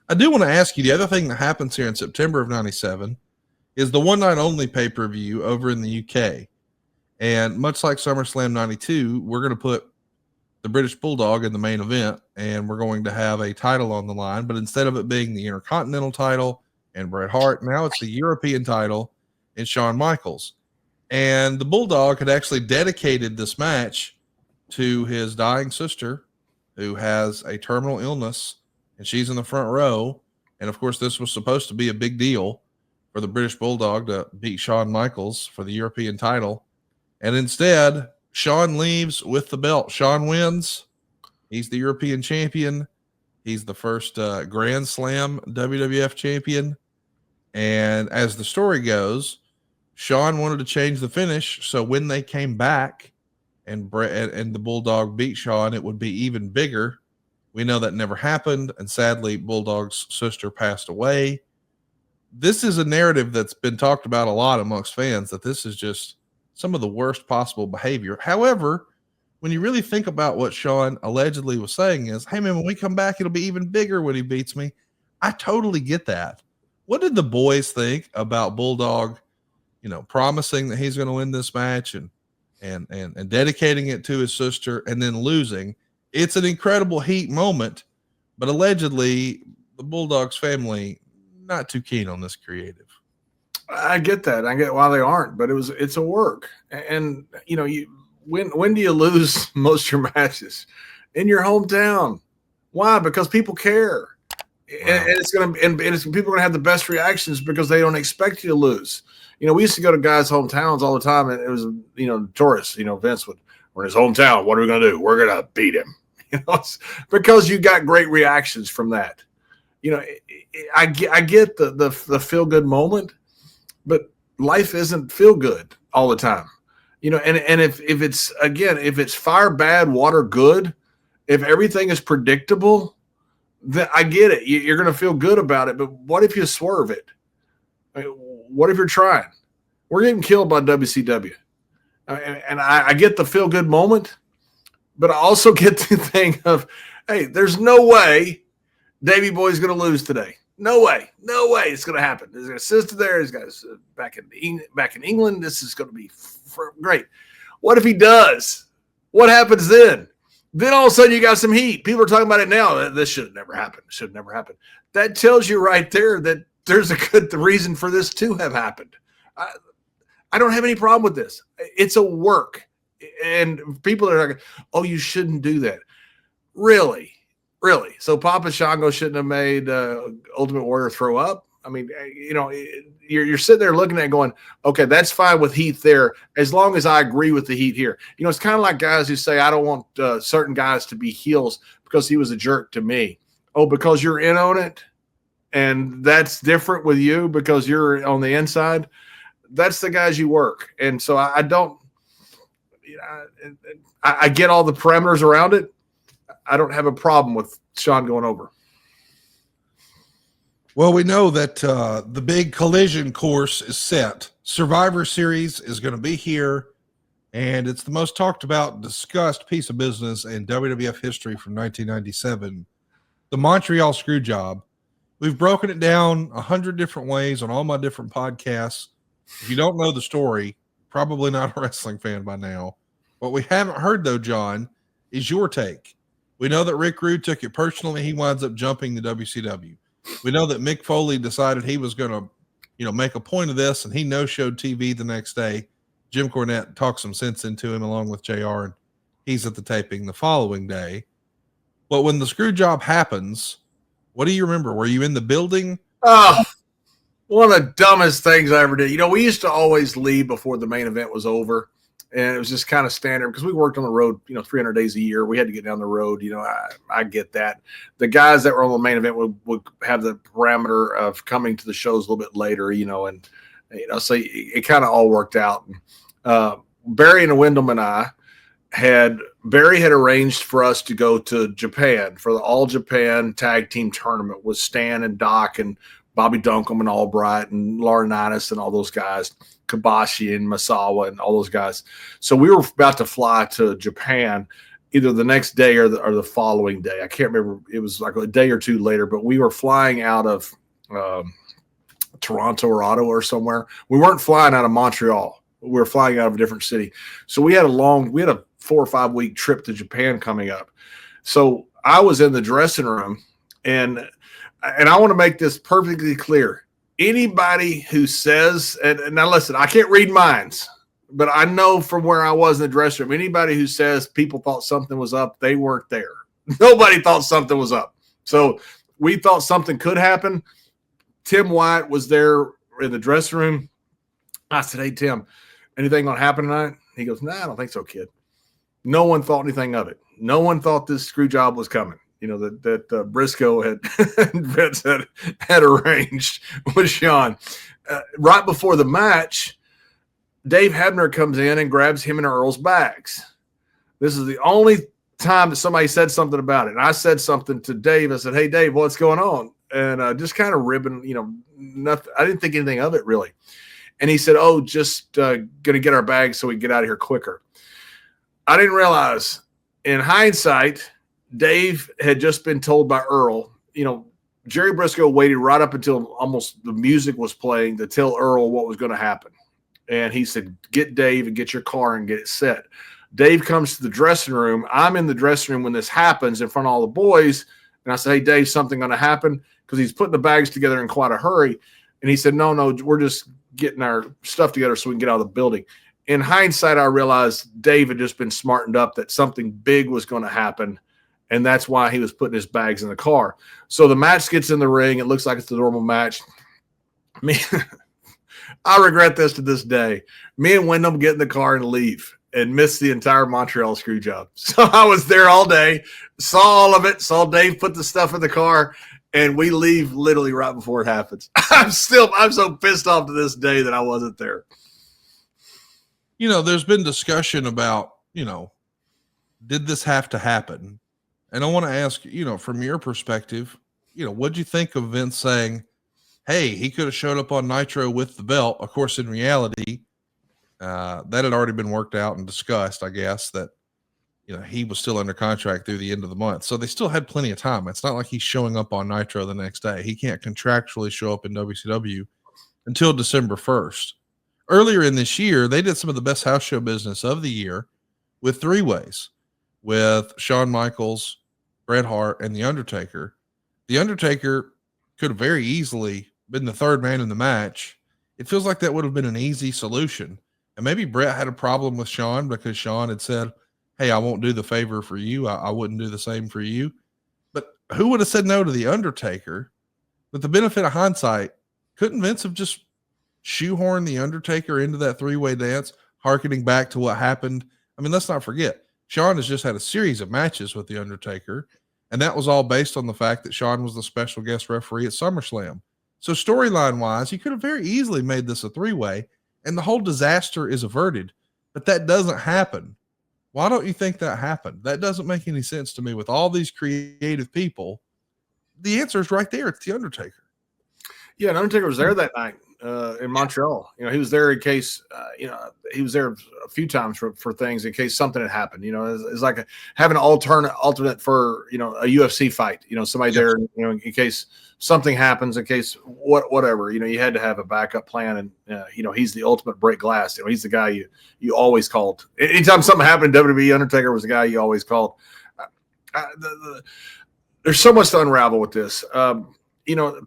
I do want to ask you, the other thing that happens here in September of 97 is the one night only pay-per-view over in the UK. And much like SummerSlam 92, we're going to put the British Bulldog in the main event, and we're going to have a title on the line. But instead of it being the Intercontinental title and Bret Hart, now it's the European title and Shawn Michaels. And the Bulldog had actually dedicated this match to his dying sister, who has a terminal illness, and she's in the front row. And of course, this was supposed to be a big deal for the British Bulldog to beat Shawn Michaels for the European title. And instead, Shawn leaves with the belt. Shawn wins. He's the European champion. He's the first Grand Slam WWF champion. And as the story goes, Shawn wanted to change the finish, so when they came back and the Bulldog beat Shawn, it would be even bigger. We know that never happened, and sadly, Bulldog's sister passed away. This is a narrative that's been talked about a lot amongst fans, that this is just some of the worst possible behavior. However, when you really think about what Shawn allegedly was saying is, hey man, when we come back, it'll be even bigger when he beats me. I totally get that. What did the boys think about Bulldog, promising that he's going to win this match and dedicating it to his sister and then losing? It's an incredible heat moment, but allegedly the Bulldog's family not too keen on this creative. I get that. I get why they aren't, but it's a work. And when do you lose most of your matches? In your hometown. Why? Because people care. Wow. And it's going to, and people are going to have the best reactions because they don't expect you to lose. We used to go to guys' hometowns all the time, and it was, tourists, Vince we're in his hometown. What are we going to do? We're going to beat him. Because you got great reactions from that. I get the feel good moment, but life isn't feel good all the time. And if it's fire bad, water good, if everything is predictable, then I get it. You're going to feel good about it. But what if you swerve it? What if you're trying? We're getting killed by WCW. And I get the feel good moment, but I also get the thing of, hey, there's no way Davey Boy's going to lose today. No way it's going to happen. There's a sister there. He's got his, back in England. This is going to be great. What if he does? What happens then? Then all of a sudden you got some heat. People are talking about it now. This should have never happened. Should have never happened. That tells you right there that there's a good reason for this to have happened. I don't have any problem with this. It's a work. And people are like, oh, you shouldn't do that. Really? So Papa Shango shouldn't have made Ultimate Warrior throw up? I mean, you're sitting there looking at it going, okay, that's fine with Heath there, as long as I agree with the Heat here. It's kind of like guys who say, I don't want certain guys to be heels because he was a jerk to me. Oh, because you're in on it? And that's different with you because you're on the inside? That's the guys you work. And so I don't – I get all the parameters around it. I don't have a problem with Shawn going over. Well, we know that the big collision course is set. Survivor Series is going to be here, and it's the most talked about, discussed piece of business in WWF history from 1997, the Montreal Screwjob. We've broken it down 100 different ways on all my different podcasts. If you don't know the story, probably not a wrestling fan by now. What we haven't heard, though, John, is your take. We know that Rick Rude took it personally. He winds up jumping the WCW. We know that Mick Foley decided he was going to, make a point of this, and he no-showed TV the next day. Jim Cornette talked some sense into him along with JR, and he's at the taping the following day. But when the screw job happens, what do you remember? Were you in the building? Oh, one of the dumbest things I ever did. We used to always leave before the main event was over. And it was just kind of standard because we worked on the road, 300 days a year. We had to get down the road. I get that. The guys that were on the main event would have the parameter of coming to the shows a little bit later, so it kind of all worked out. Barry and Wyndham and Barry had arranged for us to go to Japan for the All Japan Tag Team Tournament with Stan and Doc and Bobby Duncombe and Albright and Laurinaitis and all those guys. Kabashi and Masawa and all those guys. So we were about to fly to Japan either the next day or the following day. I can't remember. It was like a day or two later, but we were flying out of Toronto or Ottawa or somewhere. We weren't flying out of Montreal. We were flying out of a different city. So we had a 4 or 5 week trip to Japan coming up. So I was in the dressing room, and I want to make this perfectly clear. Anybody who says, and now listen, I can't read minds, but I know from where I was in the dressing room, anybody who says people thought something was up, they weren't there. Nobody thought something was up. So we thought something could happen. Tim White was there in the dressing room. I said, "Hey, Tim, anything going to happen tonight?" He goes, "Nah, I don't think so, kid." No one thought anything of it. No one thought this screw job was coming. You know, that Briscoe had arranged with Sean. Right before the match, Dave Hebner comes in and grabs him and Earl's bags. This is the only time that somebody said something about it. And I said something to Dave. I said, "Hey, Dave, what's going on?" And just kind of ribbing, nothing. I didn't think anything of it really. And he said, "Oh, just going to get our bags so we can get out of here quicker." I didn't realize, in hindsight, Dave had just been told by Earl, Jerry Briscoe waited right up until almost the music was playing to tell Earl what was going to happen. And he said, "Get Dave and get your car and get it set." Dave comes to the dressing room. I'm in the dressing room when this happens in front of all the boys. And I said, "Hey, Dave, something going to happen?" Because he's putting the bags together in quite a hurry. And he said, no, we're just getting our stuff together so we can get out of the building. In hindsight, I realized Dave had just been smartened up that something big was going to happen. And that's why he was putting his bags in the car. So the match gets in the ring. It looks like it's the normal match. I regret this to this day. Me and Wyndham get in the car and leave and miss the entire Montreal screw job. So I was there all day, saw all of it, saw Dave put the stuff in the car, and we leave literally right before it happens. I'm so pissed off to this day that I wasn't there. There's been discussion about, did this have to happen? And I want to ask, from your perspective, what'd you think of Vince saying, "Hey, he could have showed up on Nitro with the belt"? Of course, in reality, that had already been worked out and discussed, I guess, that, he was still under contract through the end of the month. So they still had plenty of time. It's not like he's showing up on Nitro the next day. He can't contractually show up in WCW until December 1st. Earlier in this year, they did some of the best house show business of the year with 3-ways with Shawn Michaels, Bret Hart, and The Undertaker. The Undertaker could have very easily been the third man in the match. It feels like that would have been an easy solution. And maybe Bret had a problem with Shawn because Shawn had said, "Hey, I won't do the favor for you. I wouldn't do the same for you." But who would have said no to The Undertaker? With the benefit of hindsight, couldn't Vince have just shoehorned The Undertaker into that 3-way dance, hearkening back to what happened? I mean, let's not forget, Shawn has just had a series of matches with The Undertaker, and that was all based on the fact that Shawn was the special guest referee at SummerSlam. So storyline-wise, he could have very easily made this a 3-way, and the whole disaster is averted. But that doesn't happen. Why don't you think that happened? That doesn't make any sense to me with all these creative people. The answer is right there. It's The Undertaker. Yeah, and Undertaker was there that night in Montreal. He was there in case, he was there a few times for things in case something had happened. It's like having an alternate for, a UFC fight, somebody there, in case something happens, in case whatever, you had to have a backup plan. And, he's the ultimate break glass. He's the guy you always called. Anytime something happened in WWE, Undertaker was the guy you always called. There's so much to unravel with this.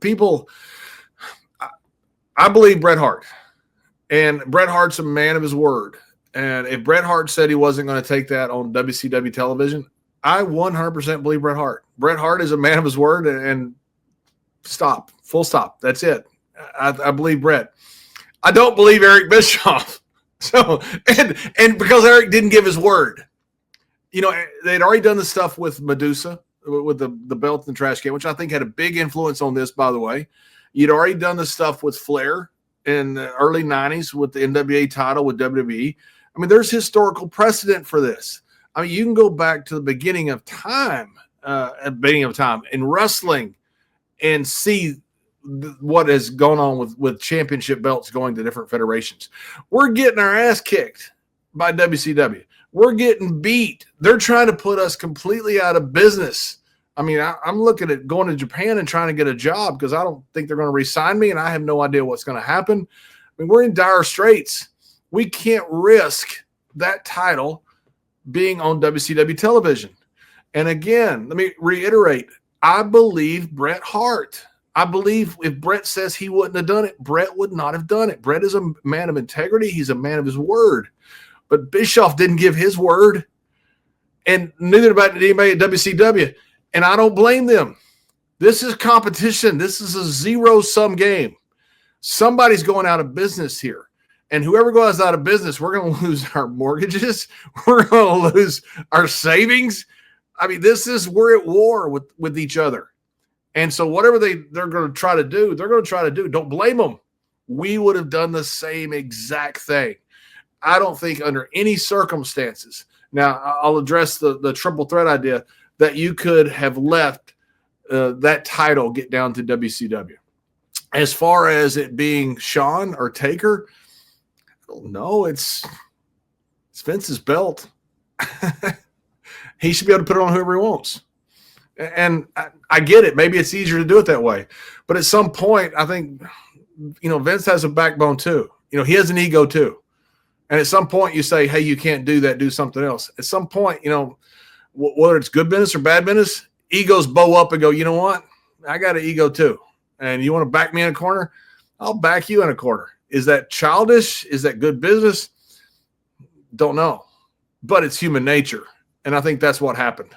People, I believe Bret Hart, and Bret Hart's a man of his word. And if Bret Hart said he wasn't going to take that on WCW television, I 100% believe Bret Hart. Bret Hart is a man of his word, and stop, full stop. That's it. I believe Bret. I don't believe Eric Bischoff. So, and because Eric didn't give his word, they'd already done the stuff with Medusa, with the belt and the trash can, which I think had a big influence on this, by the way. You'd already done the stuff with Flair in the early 90s with the NWA title with WWE. I mean, there's historical precedent for this. I mean, you can go back to the beginning of time in wrestling and see what has gone on with championship belts going to different federations. We're getting our ass kicked by WCW. We're getting beat. They're trying to put us completely out of business. I mean, I'm looking at going to Japan and trying to get a job because I don't think they're going to re-sign me, and I have no idea what's going to happen. I mean, we're in dire straits. We can't risk that title being on WCW television. And again, let me reiterate, I believe Bret Hart. I believe if Bret says he wouldn't have done it, Bret would not have done it. Bret is a man of integrity. He's a man of his word. But Bischoff didn't give his word, and neither did anybody at WCW. And I don't blame them. This is competition. This is a zero-sum game. Somebody's going out of business here. And whoever goes out of business, we're going to lose our mortgages. We're going to lose our savings. I mean, we're at war with each other. And so whatever they're going to try to do, they're going to try to do. Don't blame them. We would have done the same exact thing. I don't think under any circumstances. Now, I'll address the triple threat idea that you could have left that title get down to WCW. As far as it being Shawn or Taker, no, it's Vince's belt. He should be able to put it on whoever he wants. And I get it. Maybe it's easier to do it that way. But at some point, I think, Vince has a backbone too. He has an ego too. And at some point you say, hey, you can't do that, do something else. At some point, whether it's good business or bad business, egos bow up and go, you know what? I got an ego too. And you want to back me in a corner? I'll back you in a corner. Is that childish? Is that good business? Don't know. But it's human nature. And I think that's what happened.